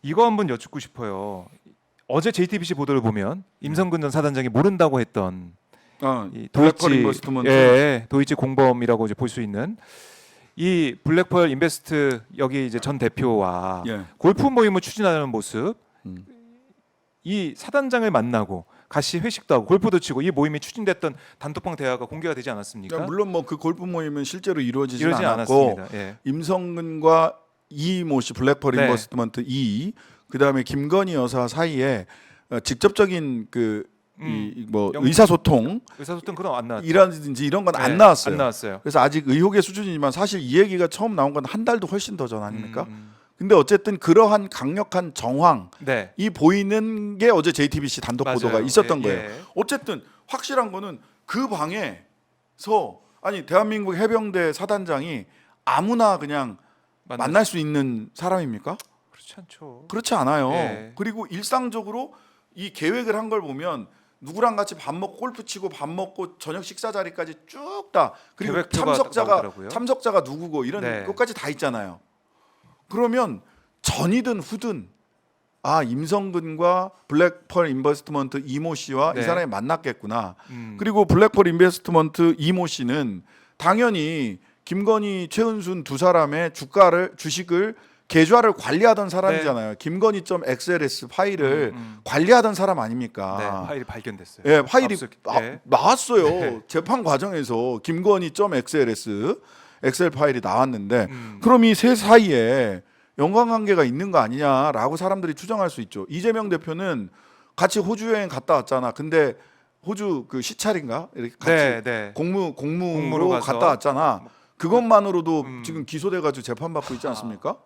이거 한번 여쭙고 싶어요. 어제 JTBC 보도를 보면 임성근 전 사단장이 모른다고 했던 이 블랙펄 인베스트먼트. 도이치 공범이라고 이제 볼 수 있는 이 블랙펄 인베스트 여기 이제 전 대표와 예. 골프 모임을 추진하는 모습, 음. 이 사단장을 만나고 같이 회식도 하고 골프도 치고 이 모임이 추진됐던 단톡방 대화가 공개가 되지 않았습니까? 물론 뭐 그 골프 모임은 실제로 이루어지지 이러지 않았고 않았습니다. 예. 임성근과 이모 씨 블랙펄 네. 인베스트먼트 그다음에 김건희 여사 사이에 직접적인 뭐 의사소통 의사소통 그런 안 나왔죠. 이라든지 이런 건 안 네, 나왔어요. 안 나왔어요. 그래서 아직 의혹의 수준이지만 사실 이 얘기가 처음 나온 건 한 달도 훨씬 더 전 아닙니까? 음. 근데 어쨌든 그러한 강력한 정황이 네. 보이는 게 어제 JTBC 단독 맞아요. 보도가 있었던 예, 거예요. 예. 어쨌든 확실한 거는 그 방에서 아니 대한민국 해병대 사단장이 아무나 그냥 만날 수 있는 사람입니까? 그렇지 않죠. 그렇지 않아요. 예. 그리고 일상적으로 이 계획을 한 걸 보면 누구랑 같이 밥 먹고 골프 치고 밥 먹고 저녁 식사 자리까지 쭉 다 그리고 계획표가 나오더라고요. 참석자가 누구고 이런 네. 것까지 다 있잖아요. 그러면 전이든 후든 임성근과 블랙펄 인베스트먼트 이모 씨와 네. 이 사람이 만났겠구나. 그리고 블랙펄 인베스트먼트 이모 씨는 당연히 김건희, 최은순 두 사람의 주식을 계좌를 관리하던 사람이잖아요. 김건희.xls 파일을 관리하던 사람 아닙니까? 네, 파일이 발견됐어요. 예, 파일이 네. 나왔어요. 네. 재판 과정에서 김건희.xls 엑셀 파일이 나왔는데 그럼 이 세 사이에 연관관계가 있는 거 아니냐라고 사람들이 추정할 수 있죠. 이재명 대표는 같이 호주 여행 갔다 왔잖아. 근데 호주 그 시찰인가 이렇게 같이 공무로 공무로 가서. 갔다 왔잖아. 그것만으로도 지금 기소돼가지고 재판받고 있지 않습니까?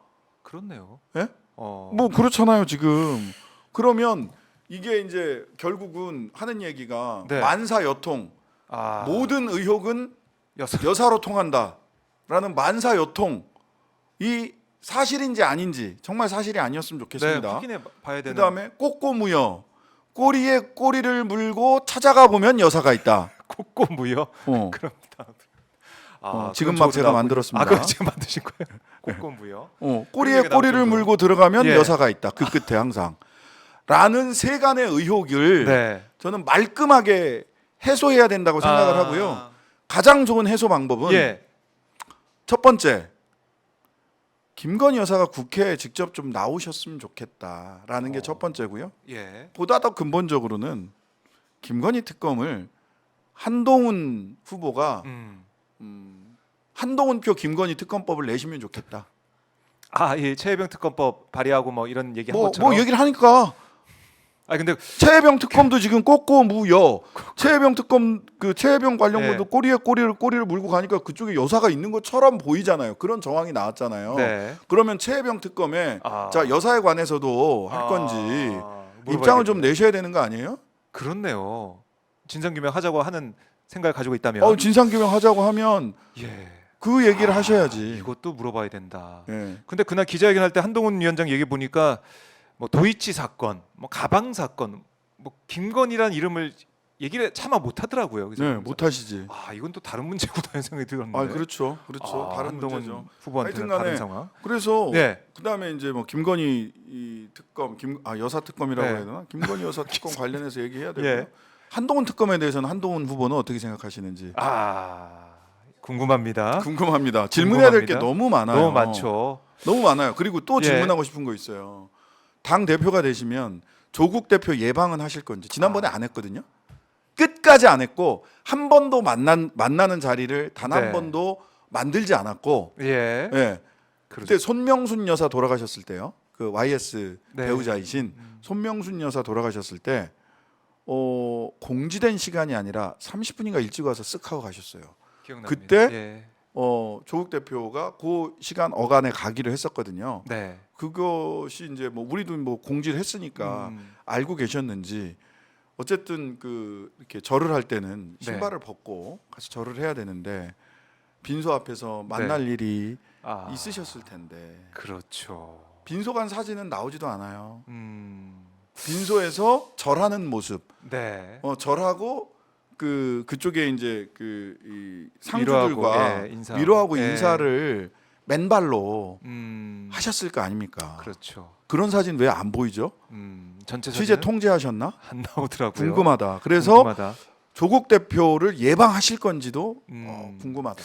그렇네요. 예? 어. 뭐 그렇잖아요 지금. 그러면 이게 이제 결국은 하는 얘기가 네. 만사여통 모든 의혹은 여사로 통한다라는 만사여통 이 사실인지 아닌지 정말 사실이 아니었으면 좋겠습니다. 네, 확인해 봐야 되는. 그다음에 꼬꼬무여 꼬리에 꼬리를 물고 찾아가 보면 여사가 있다. 꼬꼬무요? 어. 그럼 다음. 지금 막 제가 만들었습니다. 그거 지금 만드신 거예요? 꼬꼬무요? 꼬리에 꼬리를 물고 들어가면 예. 여사가 있다. 그 끝에 항상. 라는 세간의 의혹을 네. 저는 말끔하게 해소해야 된다고 생각을 하고요. 가장 좋은 해소 방법은 첫 번째 김건희 여사가 국회에 직접 좀 나오셨으면 좋겠다라는 게 첫 번째고요. 예. 보다 더 근본적으로는 김건희 특검을 한동훈 후보가 한동훈표 김건희 특검법을 내시면 좋겠다. 예, 최혜병 특검법 발의하고 뭐 이런 얘기 한 것처럼. 뭐 얘기를 하니까. 근데 최혜병 특검도 지금 꼬꼬무여. 최혜병 특검 최혜병 관련건도 꼬리를 물고 가니까 그쪽에 여사가 있는 것처럼 보이잖아요. 그런 정황이 나왔잖아요. 네. 그러면 최혜병 특검에 자 여사에 관해서도 할 건지 입장을 물어봐야겠네요. 좀 내셔야 되는 거 아니에요? 그렇네요. 진상규명 하자고 하는 생각을 가지고 있다면. 진상규명 하자고 하면 그 얘기를 하셔야지. 이것도 물어봐야 된다. 예. 근데 그날 기자회견 할 때 한동훈 위원장 얘기 보니까 뭐 도이치 사건, 뭐 가방 사건, 뭐 김건희라는 이름을 얘기를 차마 못 하더라고요. 그래서 네, 못 하시지. 이건 또 다른 문제구나 하는 생각이 들었는데. 그렇죠. 다른 한동훈 문제죠. 후보한테는 하여튼간에 다른 상황. 그래서 네. 그다음에 이제 뭐 김건희 이 특검 여사 특검이라고 네. 해야 되나? 김건희 여사 특검 관련해서 얘기해야 되고요. 예. 한동훈 특검에 대해서는 한동훈 후보는 어떻게 생각하시는지 궁금합니다. 궁금합니다. 질문해야 될 게 궁금합니다. 너무 많아요. 너무 많죠. 너무 많아요. 그리고 또 질문하고 싶은 거 있어요. 당 대표가 되시면 조국 대표 예방은 하실 건지 지난번에 안 했거든요. 끝까지 안 했고 한 번도 만나는 자리를 단 한 번도 만들지 않았고 예. 그때 손명순 여사 돌아가셨을 때요. 그 YS 네. 배우자이신 손명순 여사 돌아가셨을 때 공지된 시간이 아니라 30분인가 일찍 와서 쓱 하고 가셨어요. 기억납니다. 그때 조국 대표가 그 시간 어간에 가기로 했었거든요. 네. 그것이 이제 뭐 우리도 뭐 공지를 했으니까 알고 계셨는지 어쨌든 이렇게 절을 할 때는 신발을 벗고 가서 절을 해야 되는데 빈소 앞에서 만날 일이 있으셨을 텐데. 그렇죠. 빈소 간 사진은 나오지도 않아요. 빈소에서 절하는 모습. 네. 절하고 그쪽에 이제 이 상주들과 위로하고, 위로하고 인사를 맨발로 음. 하셨을 거 아닙니까? 그렇죠. 그런 사진 왜 안 보이죠? 전체 취재 사진은 통제하셨나? 안 나오더라고요. 궁금하다. 그래서 궁금하다. 조국 대표를 예방하실 건지도 궁금하다.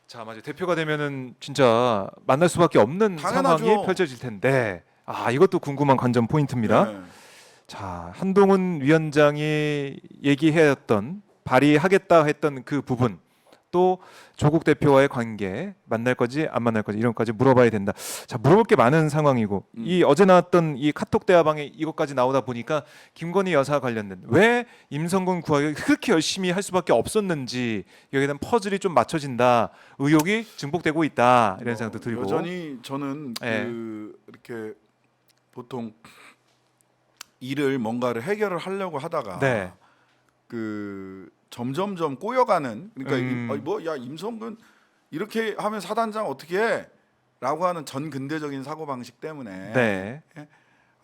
자, 맞아요. 대표가 되면은 진짜 만날 수밖에 없는 당연하죠. 상황이 펼쳐질 텐데, 이것도 궁금한 관전 포인트입니다. 네. 자, 한동훈 위원장이 얘기했던 발의하겠다 했던 그 부분, 또 조국 대표와의 관계, 만날 거지 안 만날 거지 이런 것까지 물어봐야 된다. 자, 물어볼 게 많은 상황이고 이 어제 나왔던 이 카톡 대화방에 이것까지 나오다 보니까 김건희 여사 관련된 왜 임성근 구하기 그렇게 열심히 할 수밖에 없었는지 여기에 대한 퍼즐이 좀 맞춰진다, 의혹이 증폭되고 있다 이런 생각도 들고. 여전히 저는 네. 이렇게 보통 일을 뭔가를 해결을 하려고 하다가 네. 그 점점점 꼬여가는, 그러니까 뭐야 임성근 이렇게 하면 사단장 어떻게 해? 라고 하는 전 근대적인 사고 방식 때문에 네.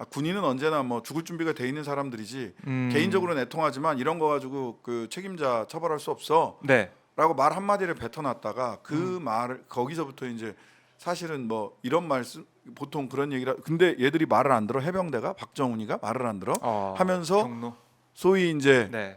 군인은 언제나 뭐 죽을 준비가 돼 있는 사람들이지 개인적으로 내통하지만 이런 거 가지고 그 책임자 처벌할 수 없어 네. 라고 말 한마디를 뱉어놨다가 그 말을 거기서부터 이제 사실은 뭐 이런 말씀 보통 그런 얘기를 근데 얘들이 말을 안 들어. 해병대가 박정훈이가 말을 안 들어 하면서 경로. 소위 이제 네.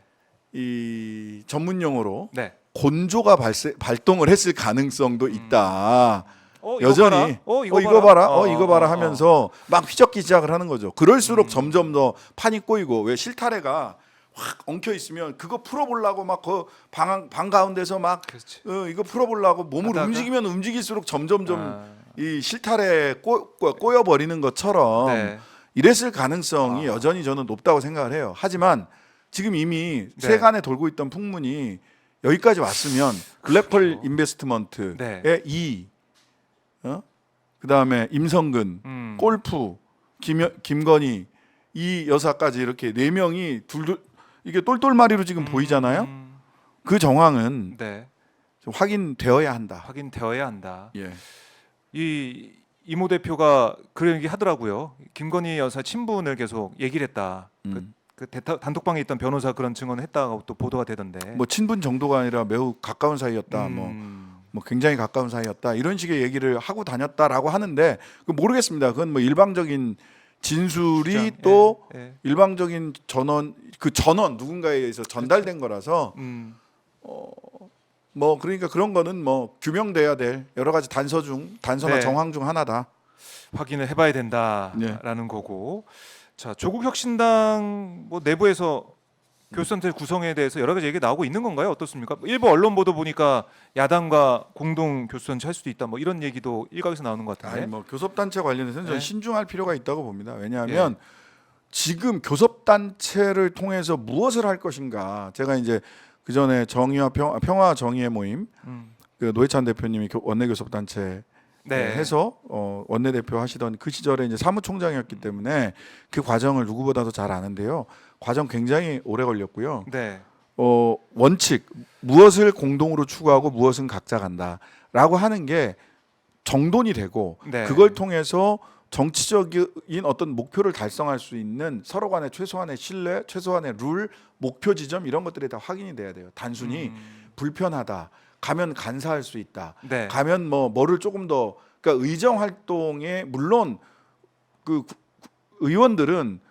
이 전문 용어로 네. 곤조가 발동을 했을 가능성도 있다. 이거 여전히 봐라. 이거 봐라 이거 봐라 하면서 막 휘젓기 시작을 하는 거죠. 그럴수록 점점 더 판이 꼬이고, 왜 실타래가 확 엉켜 있으면 그거 풀어보려고 막 그 방 가운데서 막 그렇지. 이거 풀어보려고 몸을 하다가? 움직이면 움직일수록 점점점 이 실타래에 꼬여 버리는 것처럼 네. 이랬을 가능성이 여전히 저는 높다고 생각을 해요. 하지만 지금 이미 네. 세간에 돌고 있던 풍문이 여기까지 왔으면 블랙펄 인베스트먼트의 네. 그다음에 임성근, 골프, 김건희 이 여사까지 이렇게 네 명이 둘둘 이게 똘똘마리로 지금 보이잖아요. 그 정황은 네. 좀 확인되어야 한다. 확인되어야 한다. 예. 이 이모 대표가 그런 얘기 하더라고요. 김건희 여사 친분을 계속 얘기를 했다. 그 단톡방에 있던 변호사 그런 증언을 했다고 또 보도가 되던데. 뭐 친분 정도가 아니라 매우 가까운 사이였다. 뭐 굉장히 가까운 사이였다. 이런 식의 얘기를 하고 다녔다라고 하는데 그 모르겠습니다. 그건 뭐 일방적인 진술이 주장. 또 예. 일방적인 전원 누군가에 의해서 전달된 거라서 뭐 그러니까 그런 거는 뭐 규명돼야 될 여러 가지 단서나 네. 정황 중 하나다. 확인을 해봐야 된다라는 거고. 자, 조국 혁신당 뭐 내부에서 교수단체 구성에 대해서 여러 가지 얘기가 나오고 있는 건가요? 어떻습니까? 일부 언론 보도 보니까 야당과 공동 교수단체 할 수도 있다. 뭐 이런 얘기도 일각에서 나오는 것 같은데. 아니 뭐 교섭단체 관련해서는 저는 네. 신중할 필요가 있다고 봅니다. 왜냐하면 지금 교섭단체를 통해서 무엇을 할 것인가. 제가 이제 그 전에 정의와 평화 정의의 모임 그 노회찬 대표님이 원내교섭단체 네. 해서 원내대표 하시던 그 시절에 이제 사무총장이었기 때문에 그 과정을 누구보다도 잘 아는데요. 과정 굉장히 오래 걸렸고요. 네. 원칙 무엇을 공동으로 추구하고 무엇은 각자 간다라고 하는 게 정돈이 되고 네. 그걸 통해서 정치적인 어떤 목표를 달성할 수 있는 서로 간의 최소한의 신뢰, 최소한의 룰, 목표 지점 이런 것들이 다 확인이 돼야 돼요. 단순히 불편하다. 가면 간사할 수 있다. 네. 가면 뭐를 조금 더 그러니까 의정 활동에 물론 그 의원들은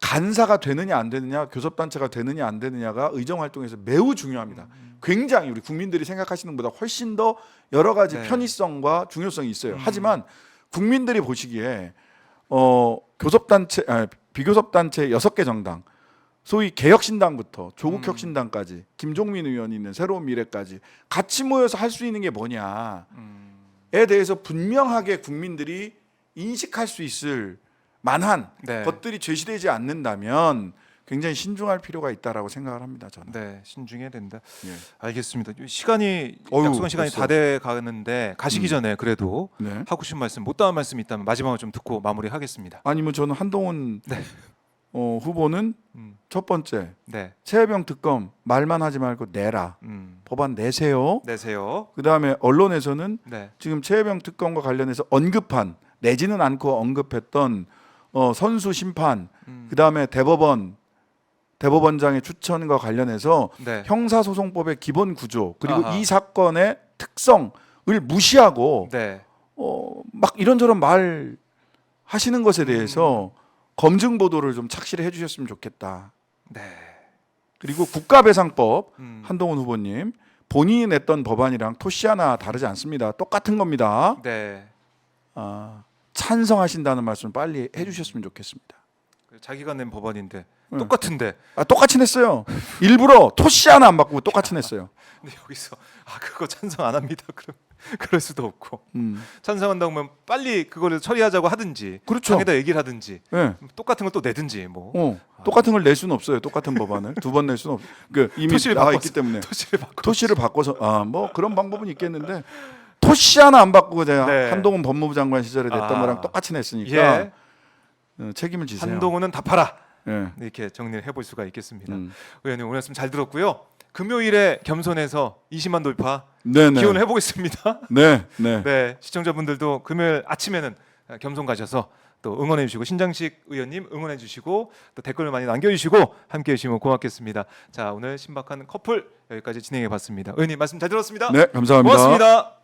간사가 되느냐 안 되느냐, 교섭단체가 되느냐 안 되느냐가 의정 활동에서 매우 중요합니다. 굉장히 우리 국민들이 생각하시는 것보다 훨씬 더 여러 가지 네. 편의성과 중요성이 있어요. 하지만 국민들이 보시기에 비교섭단체 6개 정당, 소위 개혁신당부터 조국혁신당까지 김종민 의원이 있는 새로운 미래까지 같이 모여서 할 수 있는 게 뭐냐에 대해서 분명하게 국민들이 인식할 수 있을 만한 네. 것들이 제시되지 않는다면 굉장히 신중할 필요가 있다라고 생각을 합니다. 저는. 네, 신중해야 된다. 예. 알겠습니다. 시간이 어휴, 약속한 시간이 벌써. 다 돼 가는데 가시기 전에 그래도 네. 하고 싶은 말씀, 못다한 말씀 있다면 마지막으로 좀 듣고 마무리하겠습니다. 아니면 저는 한동훈 네. 후보는 음. 첫 번째 네. 최혜병 특검 말만 하지 말고 내라. 법안 내세요. 내세요. 그다음에 언론에서는 네. 지금 최혜병 특검과 관련해서 언급한 내지는 않고 언급했던 선수 심판, 그다음에 대법원장의 추천과 관련해서 네. 형사소송법의 기본 구조 그리고 아하. 이 사건의 특성을 무시하고 네. 막 이런저런 말 하시는 것에 대해서 검증 보도를 좀 착실히 해주셨으면 좋겠다. 네. 그리고 국가배상법 음. 한동훈 후보님 본인이 냈던 법안이랑 토시 하나 다르지 않습니다. 똑같은 겁니다. 네. 찬성하신다는 말씀 빨리 해주셨으면 좋겠습니다. 자기가 낸 법안인데 네. 똑같은데. 똑같이 냈어요. 일부러 토시 하나 안 바꾸고 똑같이 냈어요. 근데 여기서 그거 찬성 안 합니다. 그럼 그럴 수도 없고 찬성한다고 하면 빨리 그거를 처리하자고 하든지 그렇죠. 당에다 얘기를 하든지 네. 똑같은 걸 또 내든지 뭐. 똑같은 걸 낼 수는 없어요. 똑같은 법안을 두 번 낼 수는 없. 이미 토시를 나와 바꿔서, 있기 때문에 토시를 바꿔서 뭐 그런 방법은 있겠는데 토시 하나 안 바꾸고 제가 네. 한동훈 법무부 장관 시절에 냈던 거랑 똑같이 냈으니까 예. 책임을 지세요. 한동훈은 답하라. 예. 이렇게 정리를 해볼 수가 있겠습니다. 음. 의원님 오늘 말씀 잘 들었고요. 금요일에 겸손해서 20만 돌파 네네. 기원을 해보겠습니다. 네. 네, 시청자분들도 금요일 아침에는 겸손 가셔서 또 응원해 주시고 신장식 의원님 응원해 주시고 또 댓글을 많이 남겨주시고 함께해 주시면 고맙겠습니다. 자, 오늘 신박한 커플 여기까지 진행해 봤습니다. 의원님 말씀 잘 들었습니다. 네, 감사합니다. 고맙습니다.